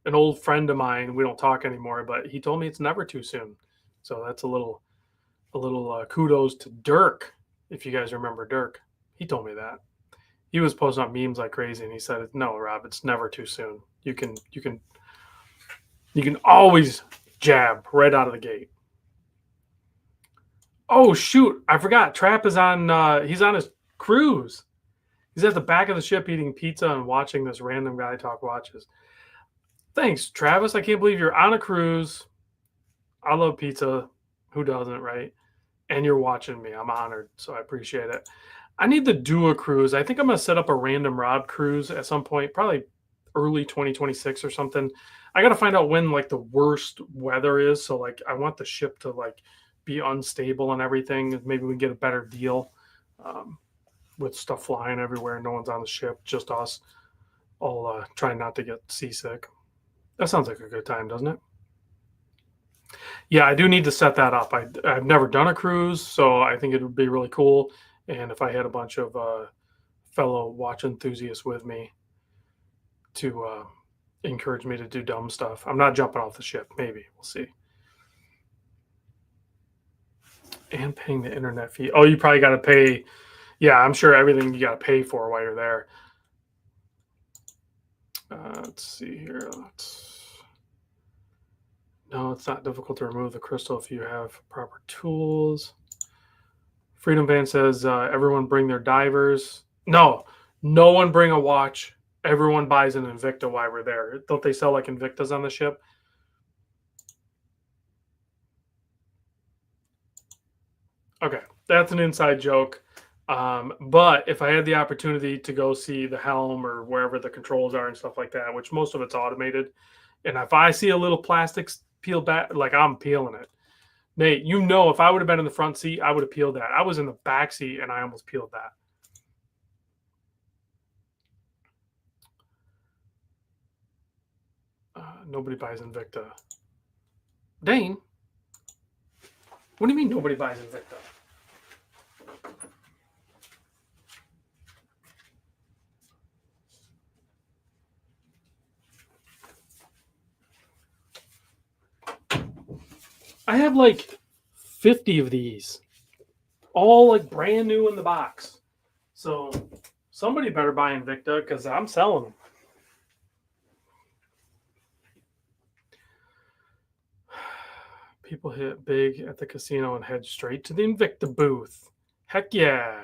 an old friend of mine, we don't talk anymore, but he told me it's never too soon. So that's a little kudos to Dirk, if you guys remember Dirk. He told me that. He was posting up memes like crazy, and he said, "No, Rob, it's never too soon. You can always jab right out of the gate." Oh shoot, I forgot. Trap is on. He's on his cruise. He's at the back of the ship eating pizza and watching this random guy talk watches. Thanks, Travis. I can't believe you're on a cruise. I love pizza. Who doesn't, right? And you're watching me. I'm honored, so I appreciate it. I need to do a cruise. I think I'm gonna set up a random Rob cruise at some point, probably early 2026 or something. I gotta find out when like the worst weather is. So like I want the ship to like be unstable and everything. Maybe we can get a better deal with stuff flying everywhere. No one's on the ship, just us. I'll try not to get seasick. That sounds like a good time, doesn't it? Yeah, I do need to set that up. I've never done a cruise, so I think it would be really cool. And if I had a bunch of fellow watch enthusiasts with me to encourage me to do dumb stuff, I'm not jumping off the ship. Maybe we'll see. And paying the internet fee. Oh, you probably got to pay. Yeah, I'm sure everything you got to pay for while you're there. Let's see here. No, it's not difficult to remove the crystal if you have proper tools. Freedom Van says everyone bring their divers. No one bring a watch. Everyone buys an Invicta while we're there. Don't they sell like Invictas on the ship? Okay, that's an inside joke. But if I had the opportunity to go see the helm or wherever the controls are and stuff like that, which most of it's automated, and if I see a little plastic peeled back, like I'm peeling it. Nate, if I would have been in the front seat, I would have peeled that. I was in the back seat and I almost peeled that. Nobody buys Invicta. Dane, what do you mean nobody buys Invicta? I have like 50 of these, all like brand new in the box. So somebody better buy Invicta because I'm selling them. People hit big at the casino and head straight to the Invicta booth. Heck yeah.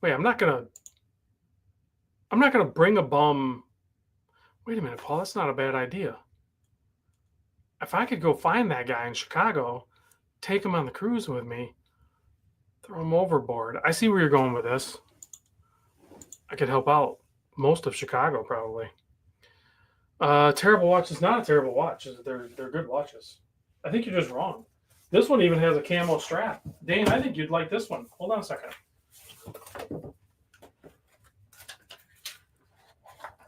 Wait, I'm not gonna bring a bum. Wait a minute, Paul, that's not a bad idea. If I could go find that guy in Chicago, take him on the cruise with me, throw him overboard. I see where you're going with this. I could help out most of Chicago, probably. Terrible watch is not a terrible watch. They're good watches. I think you're just wrong. This one even has a camo strap. Dane, I think you'd like this one. Hold on a second.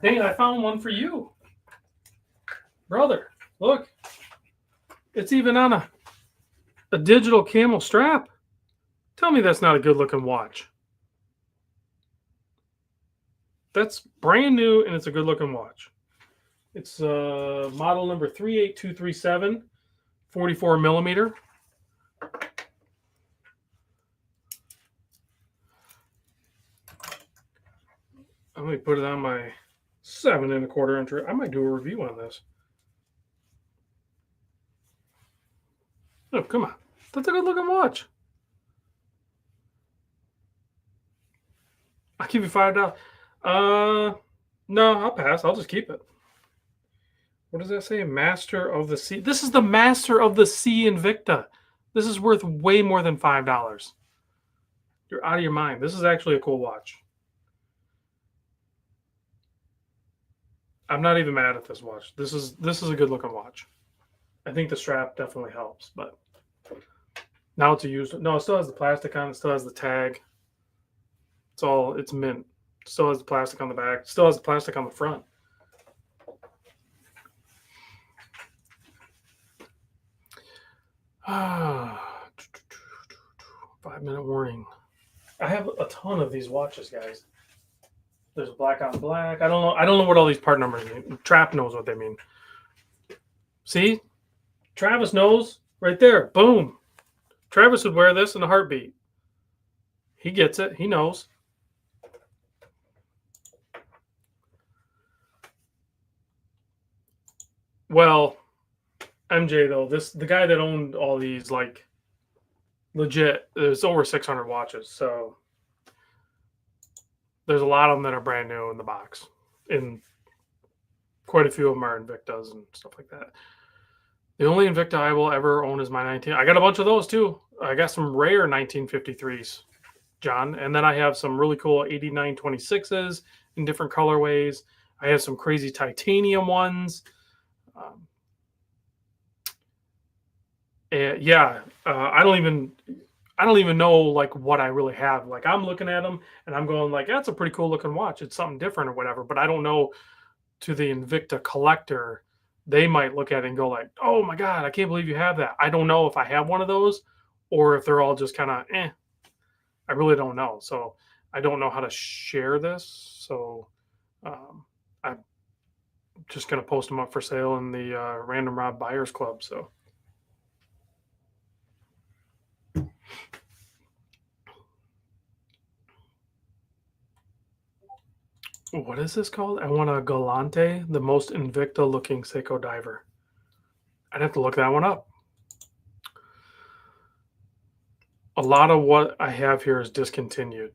Dane, I found one for you. Brother, look. It's even on a digital camel strap. Tell me that's not a good looking watch. That's brand new and it's a good looking watch. It's model number 38237, 44 millimeter. Let me put it on my 7 1/4 inch. I might do a review on this. Oh, come on. That's a good looking watch. I'll give you $5. No, I'll pass. I'll just keep it. What does that say? Master of the Sea. This is the Master of the Sea Invicta. This is worth way more than $5. You're out of your mind. This is actually a cool watch. I'm not even mad at this watch. This is a good looking watch. I think the strap definitely helps, but now it's a used. No, it still has the plastic on. It still has the tag. It's mint. Still has the plastic on the back. Still has the plastic on the front. Ah, 5-minute warning. I have a ton of these watches, guys. There's black on black. I don't know what all these part numbers mean. Trap knows what they mean. See? Travis knows right there. Boom. Travis would wear this in a heartbeat. He gets it. He knows. Well, MJ though, the guy that owned all these, like, legit, there's over 600 watches, so there's a lot of them that are brand new in the box, and quite a few of them are Invictas and stuff like that. The only Invicta I will ever own is my 19. I got a bunch of those too. I got some rare 1953s, John, and then I have some really cool 8926s in different colorways. I have some crazy titanium ones. Yeah, I don't even know like what I really have. Like, I'm looking at them and I'm going like, that's a pretty cool looking watch. It's something different or whatever. But I don't know, to the Invicta collector, they might look at it and go like, oh my God, I can't believe you have that. I don't know if I have one of those or if they're all just kind of I really don't know. So I don't know how to share this. So I'm just going to post them up for sale in the Random Rob Buyers Club. So. What is this called? I want a Galante, the most Invicta looking Seiko diver. I'd have to look that one up. A lot of what I have here is discontinued.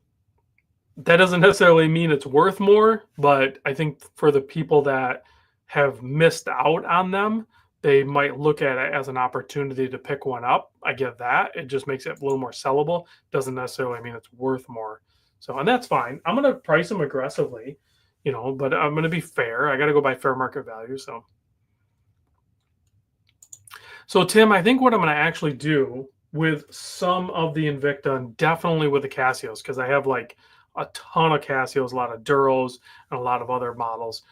That doesn't necessarily mean it's worth more, but I think for the people that have missed out on them, they might look at it as an opportunity to pick one up. I get that. It just makes it a little more sellable. Doesn't necessarily mean it's worth more. So, and that's fine. I'm going to price them aggressively, but I'm going to be fair. I got to go by fair market value. So Tim, I think what I'm going to actually do with some of the Invicta and definitely with the Casios, because I have like a ton of Casios, a lot of Duros, and a lot of other models.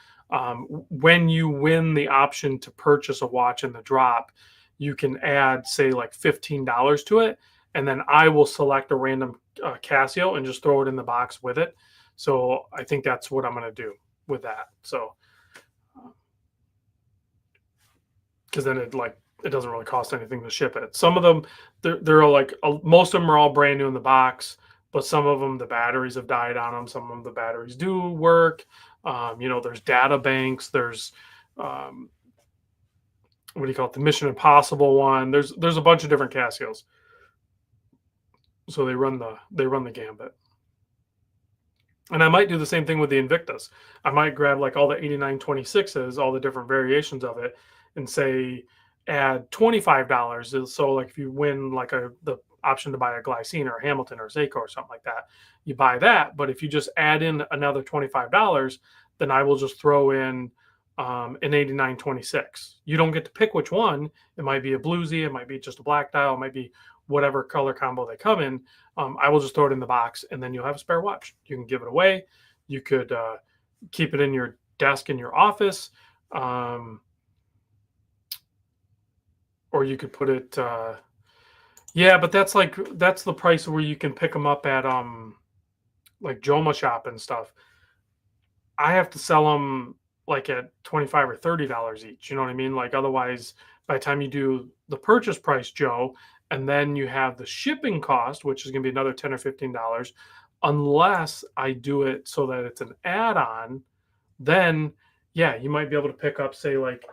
When you win the option to purchase a watch in the drop, you can add, say, like $15 to it, and then I will select a random Casio and just throw it in the box with it. So I think that's what I'm going to do with that. So, because then it doesn't really cost anything to ship it. Some of them, they're like, most of them are all brand new in the box, but some of them, the batteries have died on them. Some of them, the batteries do work. There's data banks. There's, what do you call it? The Mission Impossible one. There's a bunch of different Casios. So they run the gambit. And I might do the same thing with the Invictus. I might grab like all the 8926s, all the different variations of it, and say add $25. So like if you win like the option to buy a Glycine or a Hamilton or a Seiko or something like that, you buy that. But if you just add in another $25, then I will just throw in an 8926. You don't get to pick which one. It might be a bluesy, it might be just a black dial, it might be whatever color combo they come in. I will just throw it in the box, and then you'll have a spare watch. You can give it away. You could keep it in your desk in your office, or you could put it. Yeah, but that's the price where you can pick them up at like Joma Shop and stuff. I have to sell them like at $25 or $30 each. You know what I mean? Like, otherwise, by the time you do the purchase price, Joe, and then you have the shipping cost, which is going to be another $10 or $15, unless I do it so that it's an add-on, then yeah, you might be able to pick up, say, like,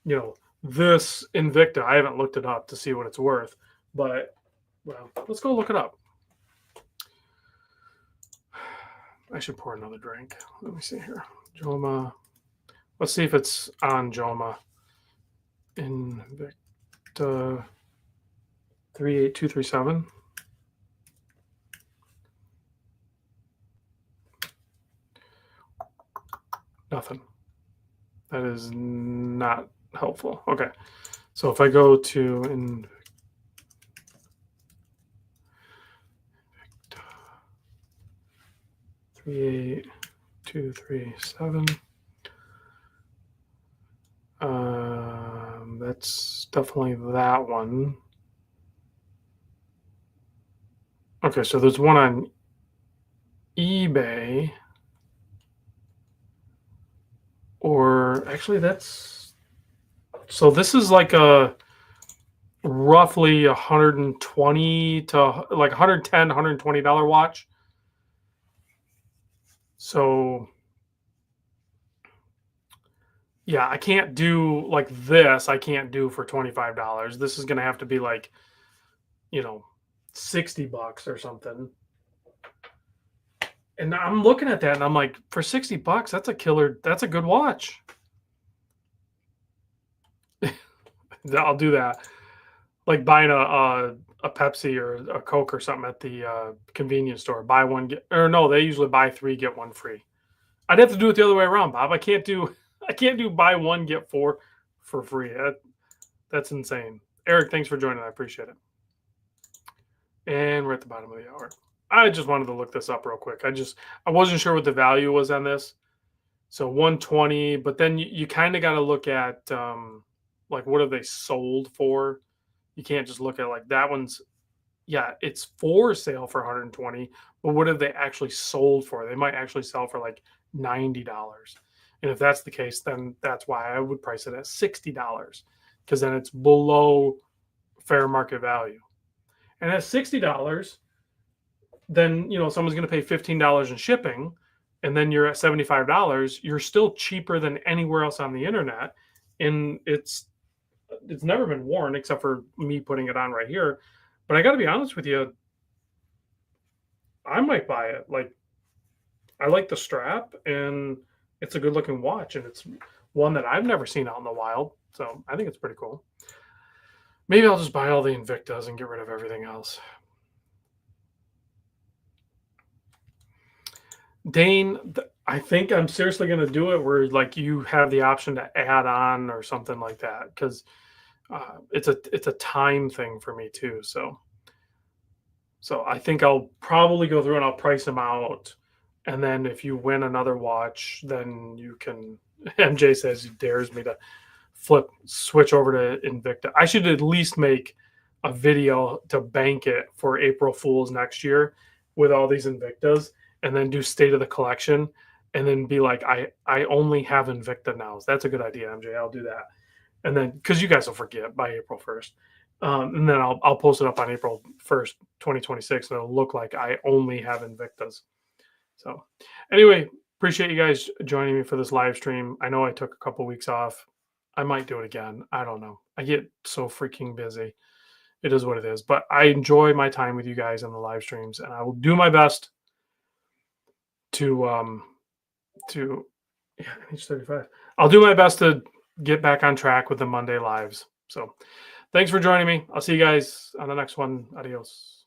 this Invicta. I haven't looked it up to see what it's worth, but well, let's go look it up. I should pour another drink. Let me see here. Joma. Let's see if it's on Joma. Invicta 38237. Nothing. That is not helpful. Okay. So if I go to Invicta 38 2, 3, 7. That's definitely that one. Okay, so there's one on eBay, or actually that's, so this is like a roughly 120 to like 110, $120 watch. So yeah, I can't do like this. I can't do for $25. This is gonna have to be like, you know, $60 or something. And I'm looking at that and I'm like, for $60, that's a killer. That's a good watch. I'll do that. Like buying a Pepsi or a Coke or something at the convenience store. Buy one get, or no, they usually buy three get one free. I'd have to do it the other way around, Bob. I can't do buy one get four for free. That's insane. Eric, thanks for joining. I appreciate it. And we're at the bottom of the hour. I just wanted to look this up real quick. I wasn't sure what the value was on this. So 120, but then you kind of got to look at like what have they sold for? You can't just look at like that one's, yeah, it's for sale for 120, but what have they actually sold for? They might actually sell for like $90. And if that's the case, then that's why I would price it at $60, because then it's below fair market value. And at $60, then someone's going to pay $15 in shipping, and then you're at $75. You're still cheaper than anywhere else on the internet, and it's never been worn except for me putting it on right here. But I got to be honest with you, I might buy it. Like, I like the strap, and it's a good looking watch, and it's one that I've never seen out in the wild. So I think it's pretty cool. Maybe I'll just buy all the Invictas and get rid of everything else. Dane, I think I'm seriously going to do it where like you have the option to add on or something like that, because it's a time thing for me too. So I think I'll probably go through and I'll price them out, and then if you win another watch, then you can. MJ says he dares me to switch over to Invicta. I should at least make a video to bank it for April Fools next year with all these Invictas, and then do state of the collection, and then be like, I only have Invicta now. That's a good idea, MJ. I'll do that. And then, because you guys will forget by April 1st. And then I'll post it up on April 1st, 2026, and it'll look like I only have Invictas. So anyway, appreciate you guys joining me for this live stream. I know I took a couple weeks off. I might do it again. I don't know. I get so freaking busy. It is what it is. But I enjoy my time with you guys on the live streams, and I will do my best to age 35. I'll do my best to get back on track with the Monday lives. So thanks for joining me. I'll see you guys on the next one. Adios.